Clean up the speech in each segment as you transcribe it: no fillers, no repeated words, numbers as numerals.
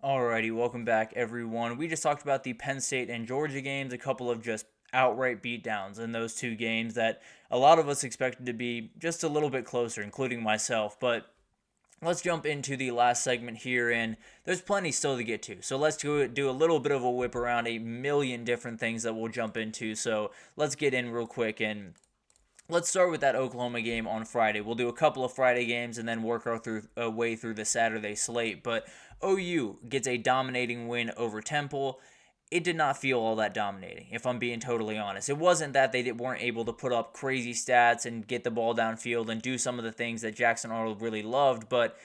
Alrighty, welcome back, everyone. We just talked about the Penn State and Georgia games, a couple of just outright beatdowns in those two games that a lot of us expected to be just a little bit closer, including myself. But let's jump into the last segment here, and there's plenty still to get to. So let's do a little bit of a whip around a million different things that we'll jump into. So let's get in real quick and let's start with that Oklahoma game on Friday. We'll do a couple of Friday games and then work our way through the Saturday slate. But OU gets a dominating win over Temple. It did not feel all that dominating, if I'm being totally honest. It wasn't that they weren't able to put up crazy stats and get the ball downfield and do some of the things that Jackson Arnold really loved, but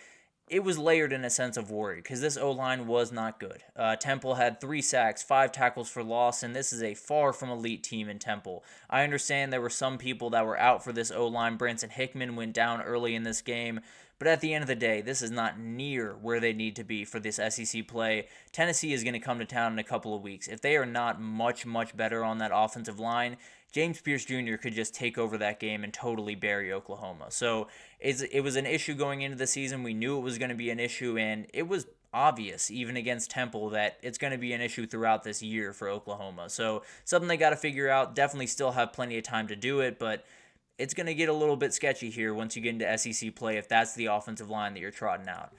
it was layered in a sense of worry because this O-line was not good. Temple had 3 sacks, 5 tackles for loss, and this is a far from elite team in Temple. I understand there were some people that were out for this O-line. Branson Hickman went down early in this game, but at the end of the day, this is not near where they need to be for this SEC play. Tennessee is going to come to town in a couple of weeks. If they are not much, much better on that offensive line, James Pierce Jr. could just take over that game and totally bury Oklahoma. So it was an issue going into the season. We knew it was going to be an issue, and it was obvious, even against Temple, that it's going to be an issue throughout this year for Oklahoma. So something they got to figure out. Definitely still have plenty of time to do it, but it's going to get a little bit sketchy here once you get into SEC play if that's the offensive line that you're trotting out.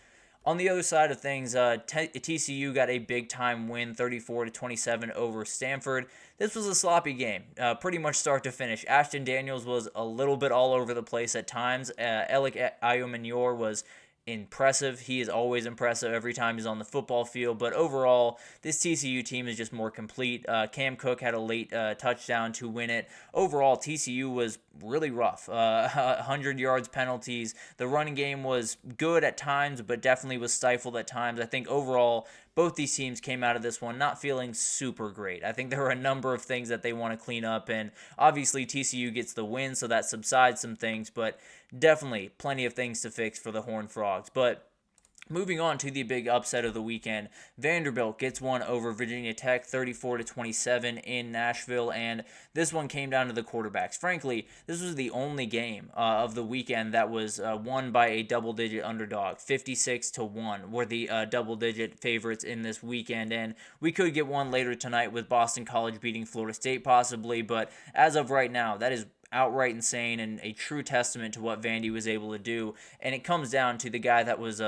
On the other side of things, TCU got a big-time win, 34-27 over Stanford. This was a sloppy game, pretty much start to finish. Ashton Daniels was a little bit all over the place at times. Alec Ayomanyor was impressive. He is always impressive every time he's on the football field. But overall, this TCU team is just more complete. Cam Cook had a late touchdown to win it. Overall, TCU was really rough. 100 yards penalties. The running game was good at times, but definitely was stifled at times. I think overall, both these teams came out of this one not feeling super great. I think there were a number of things that they want to clean up, and obviously TCU gets the win, so that subsides some things, but definitely plenty of things to fix for the Horned Frogs. But moving on to the big upset of the weekend, Vanderbilt gets one over Virginia Tech 34-27 in Nashville, and this one came down to the quarterbacks. Frankly, this was the only game of the weekend that was won by a double-digit underdog. 56-1 were the double-digit favorites in this weekend, and we could get one later tonight with Boston College beating Florida State possibly, but as of right now, that is outright insane and a true testament to what Vandy was able to do. And it comes down to the guy that was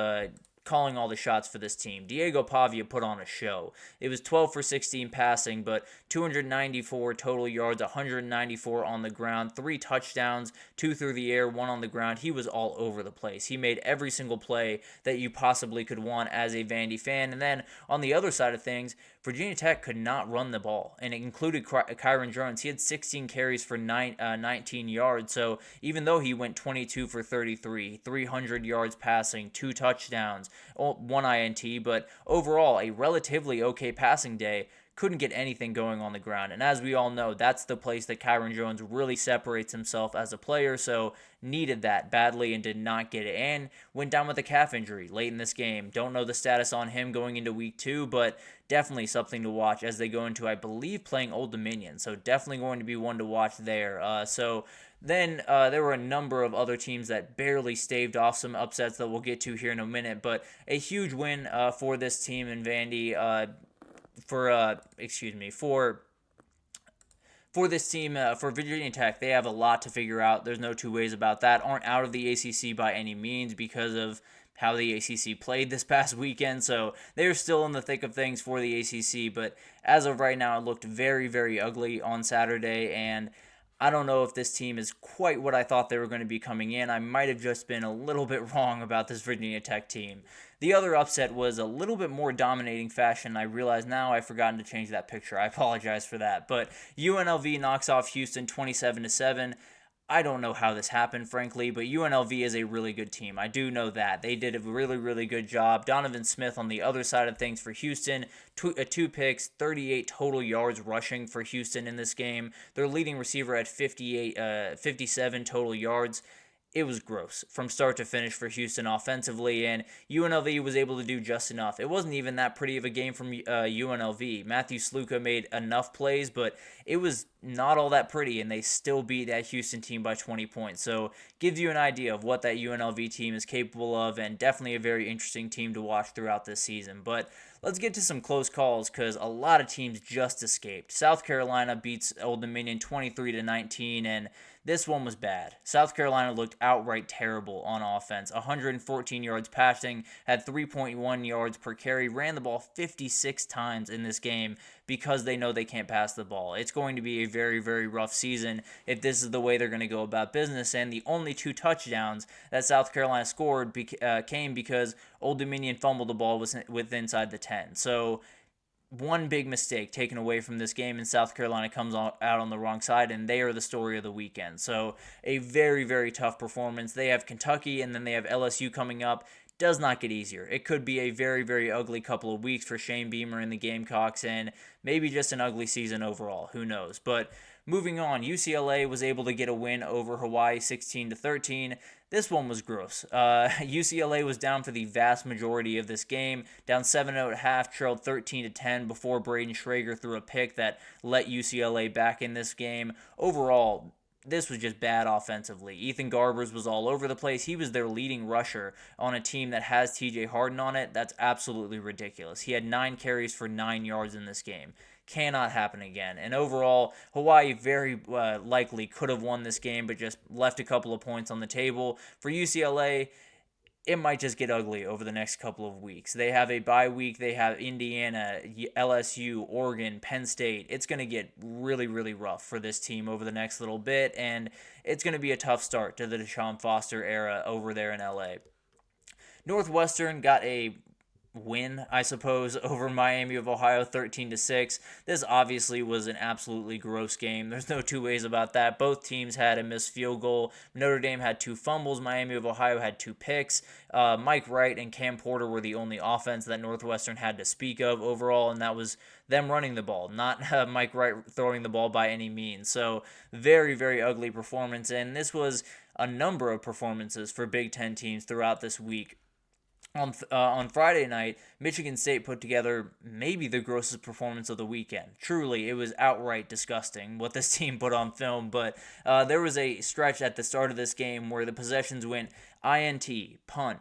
calling all the shots for this team. Diego Pavia put on a show. It was 12 for 16 passing, but 294 total yards, 194 on the ground, 3 touchdowns, 2 through the air, 1 on the ground. He was all over the place. He made every single play that you possibly could want as a Vandy fan. And then on the other side of things, Virginia Tech could not run the ball, and it included Kyron Jones. He had 16 carries for 19 yards, so even though he went 22 for 33, 300 yards passing, 2 touchdowns, 1 INT, but overall a relatively okay passing day, couldn't get anything going on the ground. And as we all know, that's the place that Kyron Jones really separates himself as a player, so needed that badly and did not get it, and went down with a calf injury late in this game. Don't know the status on him going into week 2, but definitely something to watch as they go into, I believe, playing Old Dominion, so definitely going to be one to watch there. Then there were a number of other teams that barely staved off some upsets that we'll get to here in a minute, but a huge win for this team in Vandy, for this team, for Virginia Tech. They have a lot to figure out. There's no two ways about that. Aren't out of the ACC by any means because of how the ACC played this past weekend, so they're still in the thick of things for the ACC, but as of right now, it looked very, very ugly on Saturday, and I don't know if this team is quite what I thought they were going to be coming in. I might have just been a little bit wrong about this Virginia Tech team. The other upset was a little bit more dominating fashion. I realize now I've forgotten to change that picture. I apologize for that. But UNLV knocks off Houston 27-7. I don't know how this happened, frankly, but UNLV is a really good team. I do know that. They did a really, really good job. Donovan Smith on the other side of things for Houston, 2 picks, 38 total yards rushing for Houston in this game. Their leading receiver had 57 total yards. it was gross from start to finish for Houston offensively, and UNLV was able to do just enough. It wasn't even that pretty of a game from UNLV. Matthew Sluka made enough plays, but it was not all that pretty, and they still beat that Houston team by 20 points. So gives you an idea of what that UNLV team is capable of, and definitely a very interesting team to watch throughout this season. But let's get to some close calls because a lot of teams just escaped. South Carolina beats Old Dominion 23-19, and this one was bad. South Carolina looked outright terrible on offense. 114 yards passing, had 3.1 yards per carry, ran the ball 56 times in this game because they know they can't pass the ball. It's going to be a very, very rough season if this is the way they're going to go about business. And the only 2 touchdowns that South Carolina scored came because Old Dominion fumbled the ball with inside the 10. So one big mistake taken away from this game, and South Carolina comes out on the wrong side, and they are the story of the weekend. So a very, very tough performance. They have Kentucky, and then they have LSU coming up. Does not get easier. It could be a very, very ugly couple of weeks for Shane Beamer and the Gamecocks, and maybe just an ugly season overall. Who knows? But moving on, UCLA was able to get a win over Hawaii 16-13. This one was gross. UCLA was down for the vast majority of this game, down 7-0 at half, trailed 13-10 before Braden Schrager threw a pick that let UCLA back in this game. Overall, this was just bad offensively. Ethan Garbers was all over the place. He was their leading rusher on a team that has TJ Harden on it. That's absolutely ridiculous. He had 9 carries for 9 yards in this game. Cannot happen again. And overall, Hawaii very likely could have won this game, but just left a couple of points on the table. For UCLA, it might just get ugly over the next couple of weeks. They have a bye week. They have Indiana, LSU, Oregon, Penn State. It's going to get really, really rough for this team over the next little bit, and it's going to be a tough start to the Deshaun Foster era over there in LA. Northwestern got a win, I suppose, over Miami of Ohio 13-6. This obviously was an absolutely gross game. There's no two ways about that. Both teams had a missed field goal. Notre Dame had 2 fumbles. Miami of Ohio had 2 picks. Mike Wright and Cam Porter were the only offense that Northwestern had to speak of overall, and that was them running the ball, not Mike Wright throwing the ball by any means. So very, very ugly performance, and this was a number of performances for Big Ten teams throughout this week. On Friday night, Michigan State put together maybe the grossest performance of the weekend. Truly, it was outright disgusting what this team put on film, but there was a stretch at the start of this game where the possessions went INT, punt,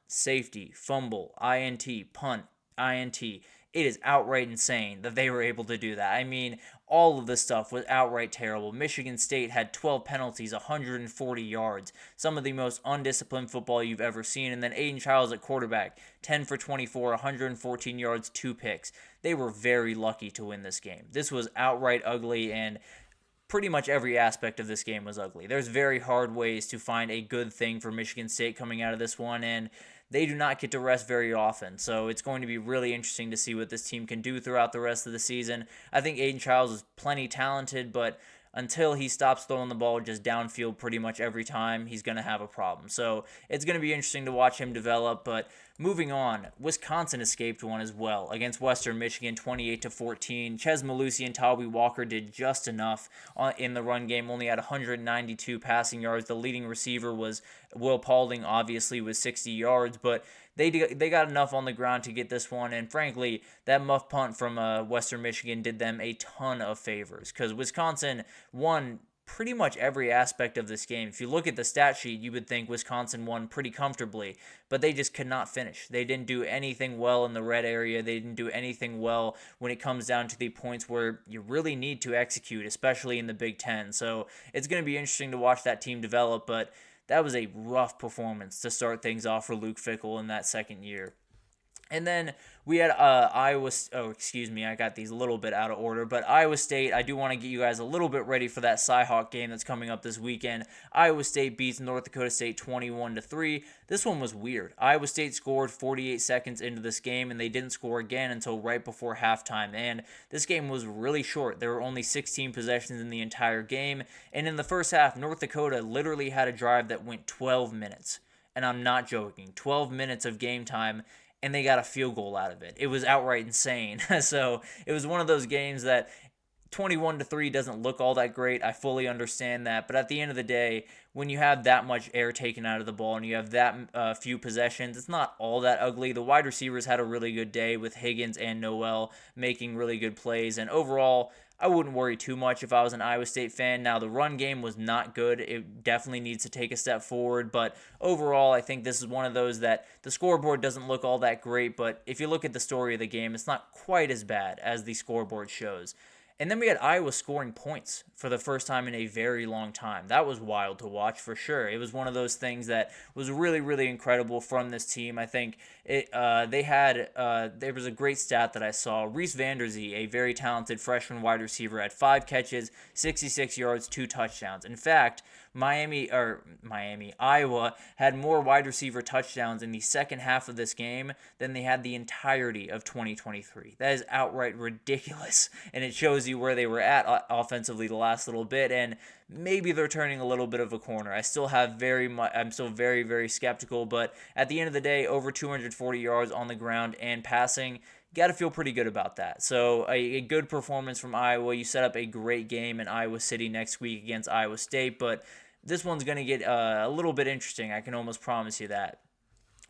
safety, fumble, INT, punt, INT. It is outright insane that they were able to do that. I mean, all of this stuff was outright terrible. Michigan State had 12 penalties, 140 yards. Some of the most undisciplined football you've ever seen. And then Aiden Childs at quarterback, 10 for 24, 114 yards, 2 picks. They were very lucky to win this game. This was outright ugly, and pretty much every aspect of this game was ugly. There's very hard ways to find a good thing for Michigan State coming out of this one, and they do not get to rest very often, so it's going to be really interesting to see what this team can do throughout the rest of the season. I think Aiden Childs is plenty talented, but until he stops throwing the ball just downfield pretty much every time, he's going to have a problem. So it's going to be interesting to watch him develop, but moving on, Wisconsin escaped one as well against Western Michigan 28-14. Ches Malusi and Tawee Walker did just enough in the run game, only had 192 passing yards. The leading receiver was Will Paulding, obviously, with 60 yards, but they got enough on the ground to get this one, and frankly, that muff punt from Western Michigan did them a ton of favors because Wisconsin won pretty much every aspect of this game. If you look at the stat sheet, you would think Wisconsin won pretty comfortably, but they just could not finish. They didn't do anything well in the red area. They didn't do anything well when it comes down to the points where you really need to execute, especially in the Big Ten. So it's going to be interesting to watch that team develop, but that was a rough performance to start things off for Luke Fickell in that second year. And then we had Iowa. Oh, excuse me, I got these a little bit out of order. But Iowa State, I do want to get you guys a little bit ready for that Cyhawk game that's coming up this weekend. Iowa State beats North Dakota State 21-3. This one was weird. Iowa State scored 48 seconds into this game, and they didn't score again until right before halftime. And this game was really short. There were only 16 possessions in the entire game. And in the first half, North Dakota literally had a drive that went 12 minutes. And I'm not joking. 12 minutes of game time, and they got a field goal out of it. It was outright insane. So it was one of those games that 21-3 doesn't look all that great. I fully understand that. But at the end of the day, when you have that much air taken out of the ball and you have that few possessions, it's not all that ugly. The wide receivers had a really good day with Higgins and Noel making really good plays. And overall, I wouldn't worry too much if I was an Iowa State fan. Now, the run game was not good. It definitely needs to take a step forward. But overall, I think this is one of those that the scoreboard doesn't look all that great. But if you look at the story of the game, it's not quite as bad as the scoreboard shows. And then we had Iowa scoring points for the first time in a very long time. That was wild to watch for sure. It was one of those things that was really, really incredible from this team. I think there was a great stat that I saw. Reese Vanderzee, a very talented freshman wide receiver, had 5 catches, 66 yards, 2 touchdowns. In fact, Iowa had more wide receiver touchdowns in the second half of this game than they had the entirety of 2023. That is outright ridiculous, and it shows you where they were at offensively the last little bit, and maybe they're turning a little bit of a corner. I'm still very, very skeptical, but at the end of the day, over 240 yards on the ground and passing, got to feel pretty good about that. So a good performance from Iowa. You set up a great game in Iowa City next week against Iowa State, but this one's going to get a little bit interesting. I can almost promise you that.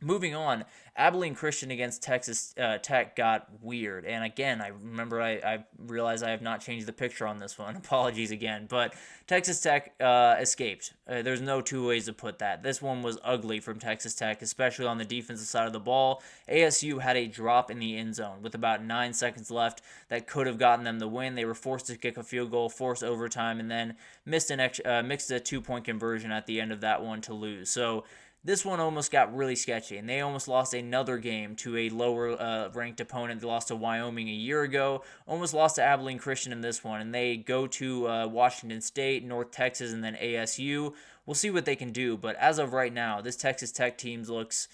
Moving on, Abilene Christian against Texas Tech got weird. And again, I remember I realized I have not changed the picture on this one. Apologies again. But Texas Tech escaped. There's no two ways to put that. This one was ugly from Texas Tech, especially on the defensive side of the ball. ASU had a drop in the end zone with about 9 seconds left that could have gotten them the win. They were forced to kick a field goal, forced overtime, and then mixed a 2-point conversion at the end of that one to lose. So this one almost got really sketchy, and they almost lost another game to a lower ranked opponent. They lost to Wyoming a year ago, almost lost to Abilene Christian in this one, and they go to Washington State, North Texas, and then ASU. We'll see what they can do, but as of right now, this Texas Tech team looks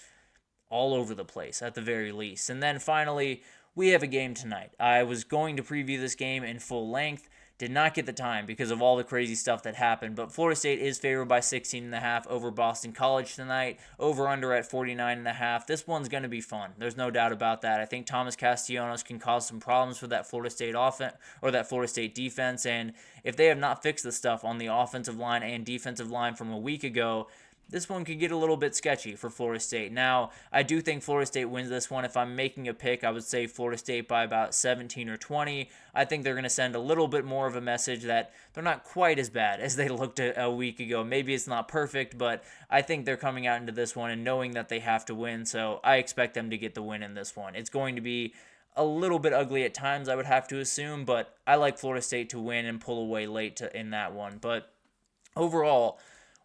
all over the place at the very least. And then finally, we have a game tonight. I was going to preview this game in full length. Did not get the time because of all the crazy stuff that happened, but Florida State is favored by 16.5 over Boston College tonight, over under at 49.5. This one's going to be fun. There's no doubt about that. I think Thomas Castellanos can cause some problems for that Florida State offense or that Florida State defense, and if they have not fixed the stuff on the offensive line and defensive line from a week ago, this one could get a little bit sketchy for Florida State. Now, I do think Florida State wins this one. If I'm making a pick, I would say Florida State by about 17 or 20. I think they're going to send a little bit more of a message that they're not quite as bad as they looked a week ago. Maybe it's not perfect, but I think they're coming out into this one and knowing that they have to win, so I expect them to get the win in this one. It's going to be a little bit ugly at times, I would have to assume, but I like Florida State to win and pull away late in that one. But overall,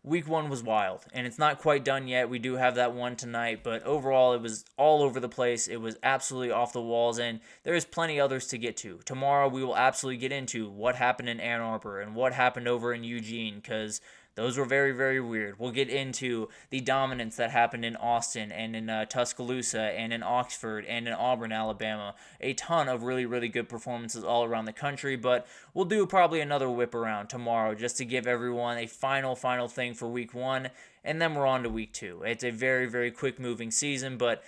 Week 1 was wild, and it's not quite done yet. We do have that one tonight, but overall, it was all over the place. It was absolutely off the walls, and there's plenty others to get to. Tomorrow, we will absolutely get into what happened in Ann Arbor and what happened over in Eugene, because those were very, very weird. We'll get into the dominance that happened in Austin and in Tuscaloosa and in Oxford and in Auburn, Alabama. A ton of really, really good performances all around the country, but we'll do probably another whip around tomorrow just to give everyone a final thing for Week 1, and then we're on to Week 2. It's a very, very quick-moving season, but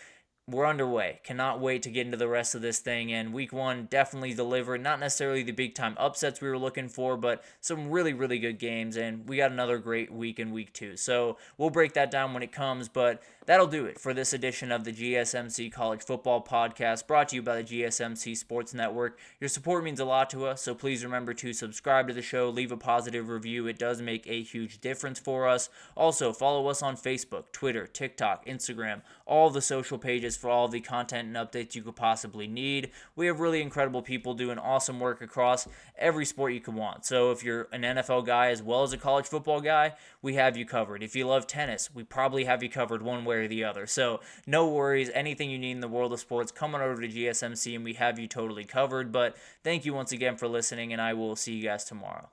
we're underway. Cannot wait to get into the rest of this thing, and Week 1 definitely delivered. Not necessarily the big-time upsets we were looking for, but some really, really good games, and we got another great week in Week 2. So we'll break that down when it comes, but that'll do it for this edition of the GSMC College Football Podcast, brought to you by the GSMC Sports Network. Your support means a lot to us, so please remember to subscribe to the show, leave a positive review. It does make a huge difference for us. Also, follow us on Facebook, Twitter, TikTok, Instagram, all the social pages for all the content and updates you could possibly need. We have really incredible people doing awesome work across every sport you could want. So if you're an NFL guy as well as a college football guy, we have you covered. If you love tennis, we probably have you covered one way or the other. So no worries. Anything you need in the world of sports, come on over to GSMC and we have you totally covered. But thank you once again for listening, and I will see you guys tomorrow.